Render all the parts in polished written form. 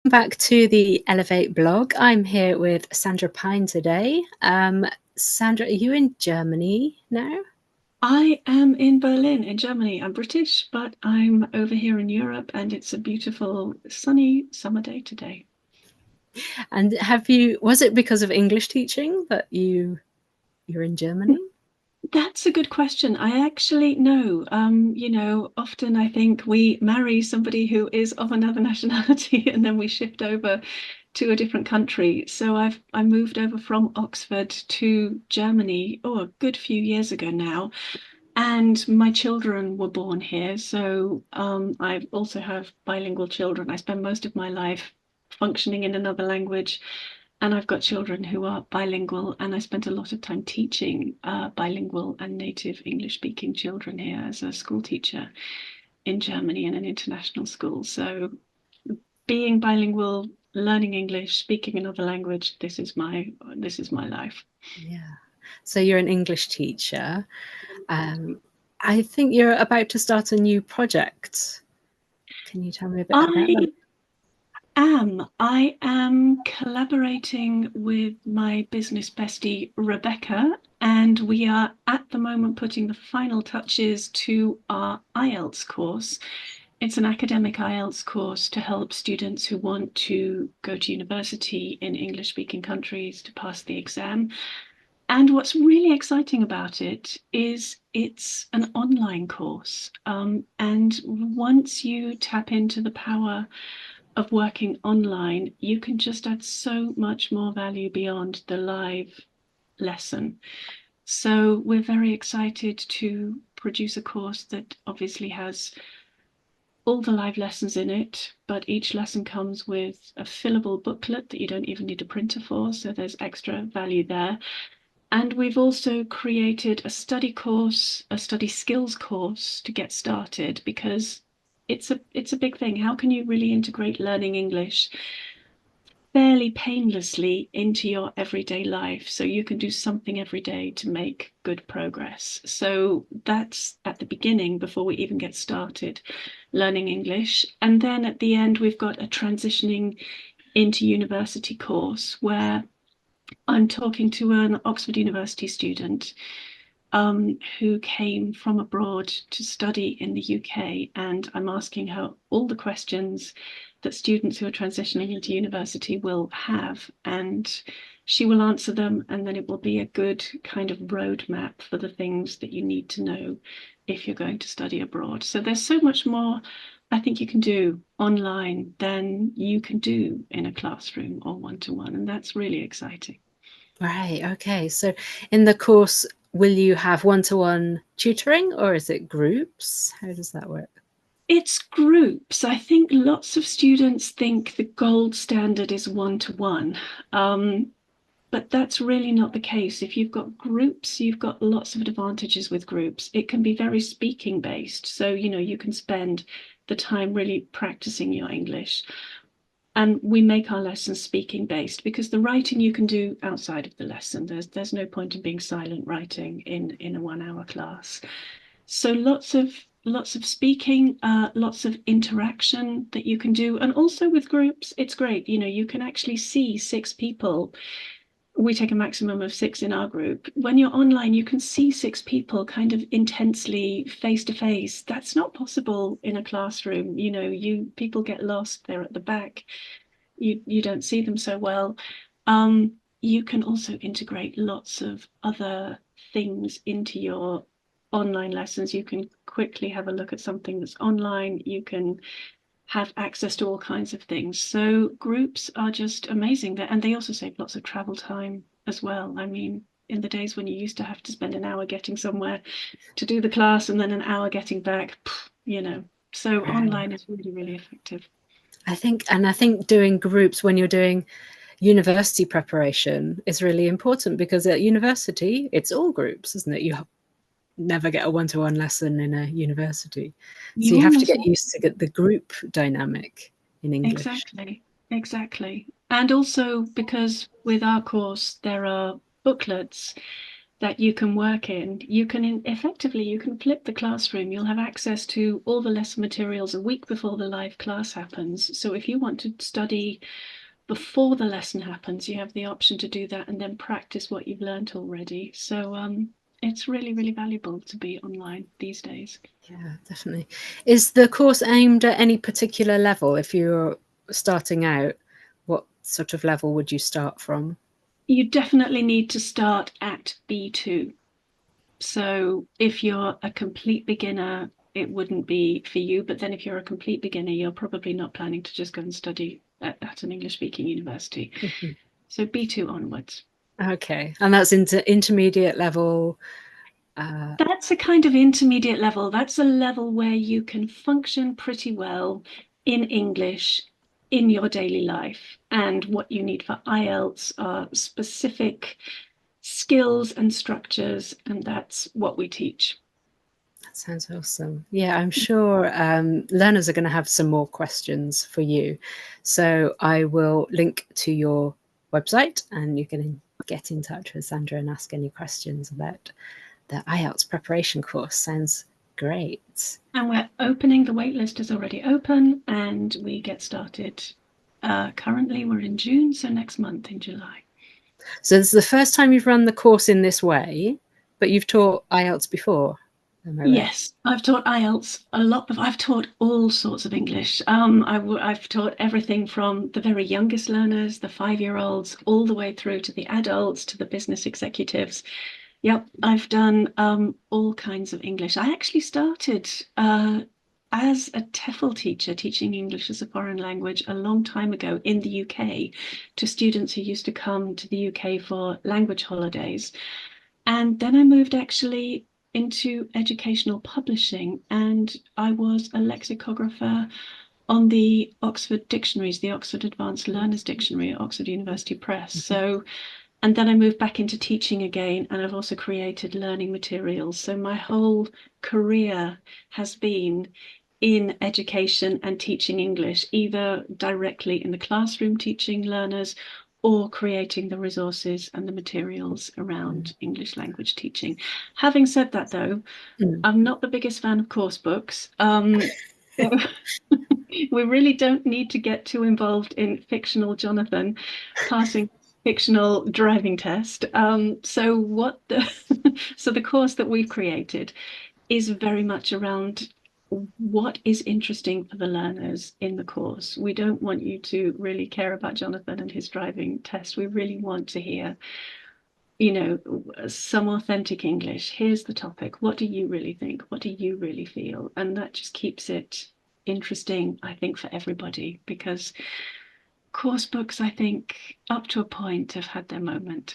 Back to the Elevate blog. I'm here with Sandra Pyne today. Sandra, are you in Germany now? I am in Berlin, in Germany. I'm British, but I'm over here in Europe, and it's a beautiful, sunny summer day today. And was it because of English teaching that you're in Germany? That's a good question. I actually know. Often I think we marry somebody who is of another nationality, and then we shift over to a different country. So I moved over from Oxford to Germany, a good few years ago now. And my children were born here, so I also have bilingual children. I spend most of my life functioning in another language, and I've got children who are bilingual, and I spent a lot of time teaching bilingual and native English-speaking children here as a school teacher in Germany in an international school. So being bilingual, learning English, speaking another language, this is my life. Yeah. So you're an English teacher. I think you're about to start a new project. Can you tell me a bit about that? I I am collaborating with my business bestie, Rebecca, and we are at the moment putting the final touches to our IELTS course. It's an academic IELTS course to help students who want to go to university in English-speaking countries to pass the exam. And what's really exciting about it is it's an online course. And once you tap into the power of working online, you can just add so much more value beyond the live lesson. So we're very excited to produce a course that obviously has all the live lessons in it, but each lesson comes with a fillable booklet that you don't even need a printer for, so there's extra value there. And we've also created a study course, a study skills course to get started, because it's a big thing. How can you really integrate learning English fairly painlessly into your everyday life so you can do something every day to make good progress? So that's at the beginning before we even get started learning English. And then at the end, we've got a transitioning into university course where I'm talking to an Oxford University student who came from abroad to study in the UK, and I'm asking her all the questions that students who are transitioning into university will have, and she will answer them, and then it will be a good kind of roadmap for the things that you need to know if you're going to study abroad. So there's so much more I think you can do online than you can do in a classroom or one-to-one, and that's really exciting. Right. Okay. So in the course, will you have one-to-one tutoring or is it groups? How does that work? It's groups. I think lots of students think the gold standard is one-to-one. But that's really not the case. If you've got groups, you've got lots of advantages with groups. It can be very speaking based. So, you can spend the time really practicing your English. And we make our lessons speaking based because the writing you can do outside of the lesson. There's no point in being silent writing in a 1 hour class. So lots of speaking, lots of interaction that you can do. And also with groups, it's great. You can actually see 6 people. We take a maximum of 6 in our group. When you're online, you can see 6 people kind of intensely face to face. That's not possible in a classroom. People get lost. They're at the back. You don't see them so well. You can also integrate lots of other things into your online lessons. You can quickly have a look at something that's online. You can have access to all kinds of things. So groups are just amazing, and they also save lots of travel time as well. I mean, in the days when you used to have to spend an hour getting somewhere to do the class and then an hour getting back, so Right. online is really, really effective. I think doing groups when you're doing university preparation is really important because at university it's all groups, isn't it? You never get a one-to-one lesson in a university, so You you have to almost get used to get the group dynamic in English. exactly. And also because with our course there are booklets, that you can work in. You can effectively, you can flip the classroom. You'll have access to all the lesson materials a week before the live class happens. So if you want to study before the lesson happens, you have the option to do that and then practice what you've learned already. So it's really, really valuable to be online these days. Yeah, definitely. Is the course aimed at any particular level? If you're starting out, what sort of level would you start from? You definitely need to start at B2. So if you're a complete beginner, it wouldn't be for you. But then if you're a complete beginner, you're probably not planning to just go and study at an English speaking university. So B2 onwards. Okay. And that's into intermediate level. That's a kind of intermediate level. That's a level where you can function pretty well in English in your daily life. And what you need for IELTS are specific skills and structures, and that's what we teach. That sounds awesome. Yeah, I'm sure learners are going to have some more questions for you. So I will link to your website and you can get in touch with Sandra and ask any questions about the IELTS preparation course. Sounds great. And we're opening, the waitlist is already open, and we get started. Currently, we're in June, so next month in July. So this is the first time you've run the course in this way, but you've taught IELTS before. Am I right? Yes, I've taught IELTS a lot. I've taught all sorts of English. I've taught everything from the very youngest learners, the 5-year-olds, all the way through to the adults, to the business executives. Yep, I've done all kinds of English. I actually started as a TEFL teacher, teaching English as a foreign language a long time ago in the UK to students who used to come to the UK for language holidays. And then I moved actually into educational publishing, and I was a lexicographer on the Oxford dictionaries, the Oxford Advanced Learners Dictionary at Oxford University Press. So, and then I moved back into teaching again, and I've also created learning materials. So my whole career has been in education and teaching English, either directly in the classroom teaching learners or creating the resources and the materials around English language teaching. Having said that, though, I'm not the biggest fan of course books. So we really don't need to get too involved in fictional Jonathan passing fictional driving test. So the course that we've created is very much around what is interesting for the learners in the course. We don't want you to really care about Jonathan and his driving test. We really want to hear, some authentic English. Here's the topic. What do you really think? What do you really feel? And that just keeps it interesting, I think, for everybody, because course books, I think, up to a point, have had their moment.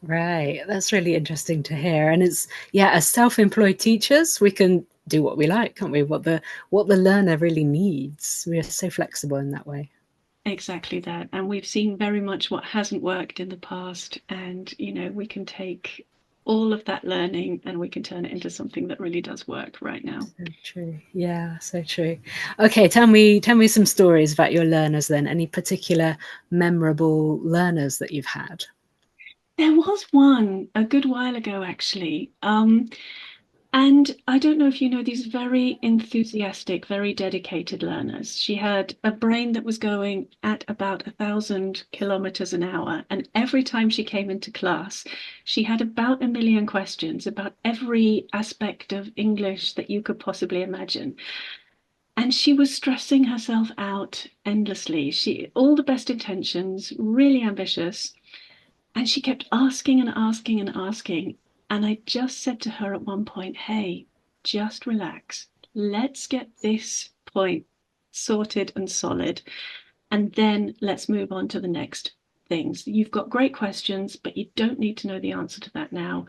Right. That's really interesting to hear. And it's, yeah, as self-employed teachers, we can do what we like, can't we? What the learner really needs. We are so flexible in that way. Exactly that. And we've seen very much what hasn't worked in the past. And, we can take all of that learning and we can turn it into something that really does work right now. So true. Yeah, so true. Okay, tell me some stories about your learners then. Any particular memorable learners that you've had? There was one a good while ago, actually. And I don't know if you know these very enthusiastic, very dedicated learners. She had a brain that was going at about 1,000 kilometers an hour. And every time she came into class, she had about 1 million questions about every aspect of English that you could possibly imagine. And she was stressing herself out endlessly. All the best intentions, really ambitious. And she kept asking and asking and asking. And I just said to her at one point, hey, just relax. Let's get this point sorted and solid. And then let's move on to the next things. You've got great questions, but you don't need to know the answer to that now.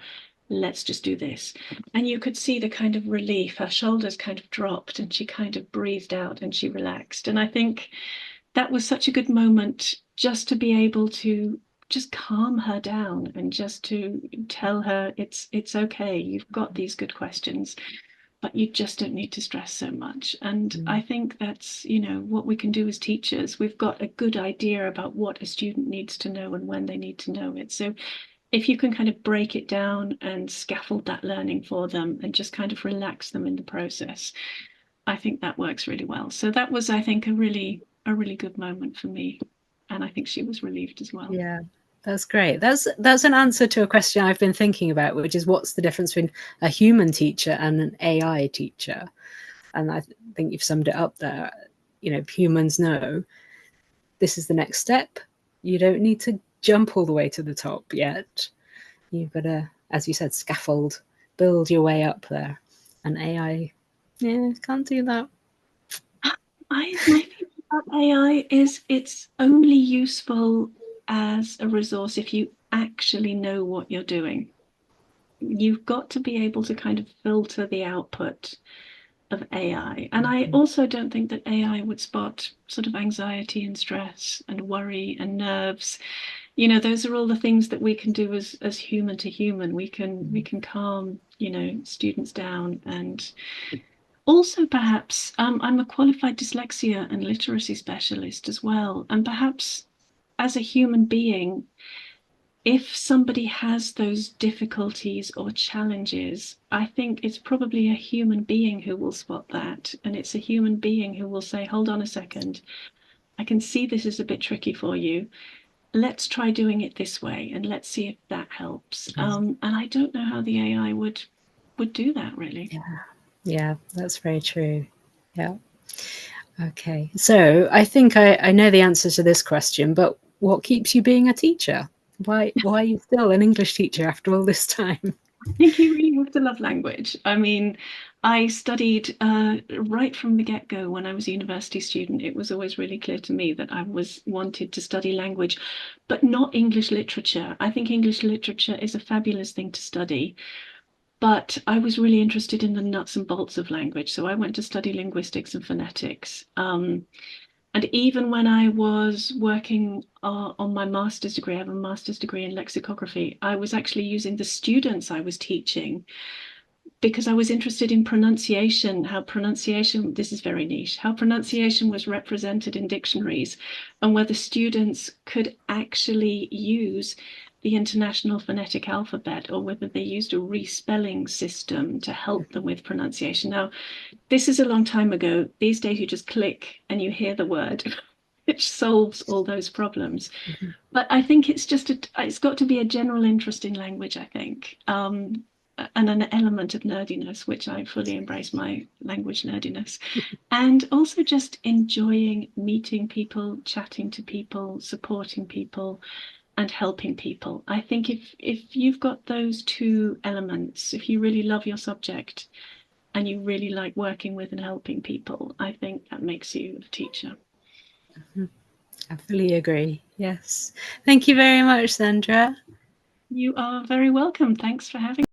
Let's just do this. And you could see the kind of relief. Her shoulders kind of dropped and she kind of breathed out and she relaxed. And I think that was such a good moment just to be able to just calm her down and just to tell her it's okay, you've got these good questions, but you just don't need to stress so much. And I think that's what we can do as teachers. We've got a good idea about what a student needs to know and when they need to know it. So if you can kind of break it down and scaffold that learning for them and just kind of relax them in the process, I think that works really well. So that was, I think, a really good moment for me. And I think she was relieved as well. Yeah, that's great. That's an answer to a question I've been thinking about, which is what's the difference between a human teacher and an AI teacher? And I think you've summed it up there. You know, humans know this is the next step. You don't need to jump all the way to the top yet. You've got to, as you said, scaffold, build your way up there. And AI, yeah, can't do that. My feeling about AI is it's only useful as a resource if you actually know what you're doing. You've got to be able to kind of filter the output of AI. And I also don't think that AI would spot sort of anxiety and stress and worry and nerves. You know, those are all the things that we can do as human to human. We can calm, you know, students down. And also perhaps I'm a qualified dyslexia and literacy specialist as well. And perhaps as a human being, if somebody has those difficulties or challenges, I think it's probably a human being who will spot that. And it's a human being who will say, hold on a second, I can see this is a bit tricky for you. Let's try doing it this way and let's see if that helps. And I don't know how the AI would do that really. Yeah, that's very true. Yeah. Okay. So I think I know the answer to this question, but what keeps you being a teacher? Why are you still an English teacher after all this time? I think you really have to love language. I mean, I studied right from the get-go when I was a university student. It was always really clear to me that I was wanted to study language, but not English literature. I think English literature is a fabulous thing to study, but I was really interested in the nuts and bolts of language. So I went to study linguistics and phonetics. And even when I was working on my master's degree, I have a master's degree in lexicography, I was actually using the students I was teaching because I was interested in pronunciation, how pronunciation, this is very niche, how pronunciation was represented in dictionaries and whether students could actually use the International Phonetic Alphabet or whether they used a respelling system to help them with pronunciation. Now, this is a long time ago. These days you just click and you hear the word, which solves all those problems. Mm-hmm. But I think it's just, it's got to be a general interest in language, I think. And an element of nerdiness, which I fully embrace my language nerdiness. And also just enjoying meeting people, chatting to people, supporting people, and helping people. I think if you've got those two elements, if you really love your subject and you really like working with and helping people, I think that makes you a teacher. Mm-hmm. I fully agree. Yes. Thank you very much, Sandra. You are very welcome. Thanks for having me.